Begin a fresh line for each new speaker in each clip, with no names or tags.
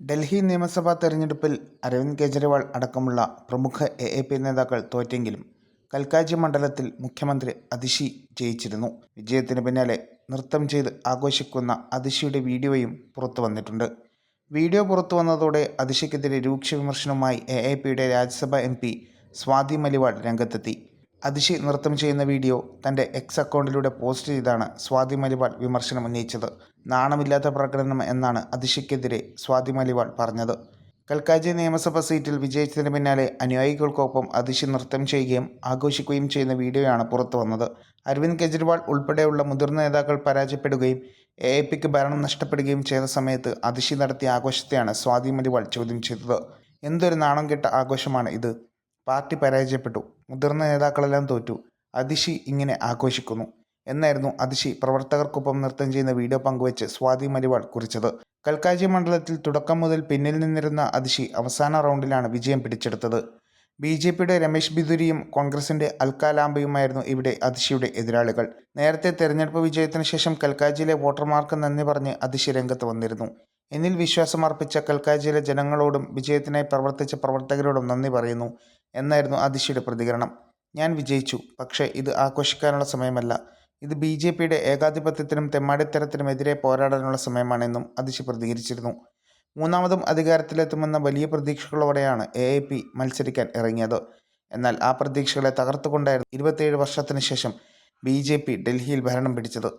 ഡൽഹി നിയമസഭാ തെരഞ്ഞെടുപ്പിൽ അരവിന്ദ് കെജ്രിവാൾ അടക്കമുള്ള പ്രമുഖ എ.എ.പി. നേതാക്കൾ തോറ്റെങ്കിലും കൽക്കാജി മണ്ഡലത്തിൽ മുഖ്യമന്ത്രി അതിഷി ജയിച്ചിരുന്നു. വിജയത്തിന് പിന്നാലെ നൃത്തം ചെയ്ത് ആഘോഷിക്കുന്ന അതിഷിയുടെ വീഡിയോയും പുറത്തുവന്നിട്ടുണ്ട്. വീഡിയോ പുറത്തുവന്നതോടെ അതിഷിക്കെതിരെ രൂക്ഷ വിമർശനവുമായി എ.എ.പിയുടെ രാജ്യസഭാ എം.പി സ്വാതി മലിവാൾ രംഗത്തെത്തി. അതിഷി നൃത്തം ചെയ്യുന്ന വീഡിയോ തൻ്റെ എക്സ് അക്കൗണ്ടിലൂടെ പോസ്റ്റ് ചെയ്താണ് സ്വാതി മലിവാൾ വിമർശനം ഉന്നയിച്ചത്. നാണമില്ലാത്ത പ്രകടനം എന്നാണ് അതിഷിക്കെതിരെ സ്വാതി മലിവാൾ പറഞ്ഞത്. കൽക്കാജി നിയമസഭാ സീറ്റിൽ വിജയിച്ചതിന് പിന്നാലെ അനുയായികൾക്കൊപ്പം അതിഷി നൃത്തം ചെയ്യുകയും ആഘോഷിക്കുകയും ചെയ്യുന്ന വീഡിയോയാണ് പുറത്തുവന്നത്. അരവിന്ദ് കെജ്രിവാൾ ഉൾപ്പെടെയുള്ള മുതിർന്ന നേതാക്കൾ പരാജയപ്പെടുകയും എ.എ.പിക്ക് ഭരണം നഷ്ടപ്പെടുകയും ചെയ്ത സമയത്ത് അതിഷി നടത്തിയ ആഘോഷത്തെയാണ് സ്വാതി മലിവാൾ ചോദ്യം ചെയ്തത്. എന്തൊരു നാണം കെട്ട ആഘോഷമാണ് ഇത്. പാർട്ടി പരാജയപ്പെട്ടു, മുതിർന്ന നേതാക്കളെല്ലാം തോറ്റു, അതിഷി ഇങ്ങനെ ആഘോഷിക്കുന്നു എന്നായിരുന്നു അതിഷി പ്രവർത്തകർക്കൊപ്പം നൃത്തം ചെയ്യുന്ന വീഡിയോ പങ്കുവച്ച് സ്വാതി മലിവാൾ കുറിച്ചത്. കൽക്കാജി മണ്ഡലത്തിൽ തുടക്കം മുതൽ പിന്നിൽ നിന്നിരുന്ന അതിഷി അവസാന റൗണ്ടിലാണ് വിജയം പിടിച്ചെടുത്തത്. ബി.ജെ.പിയുടെ രമേശ് ബിധുരിയും കോൺഗ്രസിന്റെ അൽക്ക ലാംബയുമായിരുന്നു ഇവിടെ അതിഷിയുടെ എതിരാളികൾ. നേരത്തെ തെരഞ്ഞെടുപ്പ് വിജയത്തിന് ശേഷം കൽക്കാജിയിലെ വോട്ടർമാർക്ക് നന്ദി പറഞ്ഞ് അതിഷി രംഗത്ത് വന്നിരുന്നു. എന്നിൽ വിശ്വാസമർപ്പിച്ച കൽക്കാജിയിലെ ജനങ്ങളോടും വിജയത്തിനായി പ്രവർത്തിച്ച പ്രവർത്തകരോടും നന്ദി പറയുന്നു എന്നായിരുന്നു അതിഷിയുടെ പ്രതികരണം. ഞാൻ വിജയിച്ചു, പക്ഷേ ഇത് ആഘോഷിക്കാനുള്ള സമയമല്ല. ഇത് ബി.ജെ.പിയുടെ ഏകാധിപത്യത്തിനും തെമ്മാടിത്തരത്തിനുമെതിരെ പോരാടാനുള്ള സമയമാണെന്നും അതിഷി പ്രതികരിച്ചിരുന്നു. മൂന്നാമതും അധികാരത്തിലെത്തുമെന്ന വലിയ പ്രതീക്ഷകളോടെയാണ് എ.എ.പി. മത്സരിക്കാൻ ഇറങ്ങിയത്. എന്നാൽ ആ പ്രതീക്ഷകളെ തകർത്തുകൊണ്ടായിരുന്നു 27 വർഷത്തിന് ശേഷം ബി.ജെ.പി. ഡൽഹിയിൽ ഭരണം പിടിച്ചത്.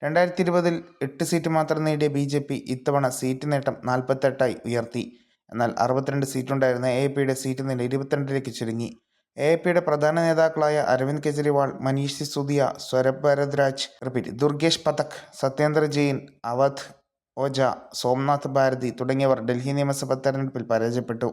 2020-ൽ 8 സീറ്റ് മാത്രം നേടിയ ബി.ജെ.പി. ഇത്തവണ സീറ്റ് നേട്ടം 48ആയി ഉയർത്തി. എന്നാൽ 62 സീറ്റുണ്ടായിരുന്ന എ.എ.പിയുടെ സീറ്റ് നില 22ലേക്ക് ചുരുങ്ങി. എ.എ.പിയുടെ പ്രധാന നേതാക്കളായ അരവിന്ദ് കെജ്രിവാൾ, മനീഷ് സിസോദിയ, സ്വരൂപ് ഭരദ്വാജ്, ദുർഗേഷ് പഥക്, സത്യേന്ദർ ജെയിൻ, അവധ് ഓജ, സോംനാഥ് ഭാരതി തുടങ്ങിയവർ ഡൽഹി നിയമസഭാ തെരഞ്ഞെടുപ്പിൽ പരാജയപ്പെട്ടു.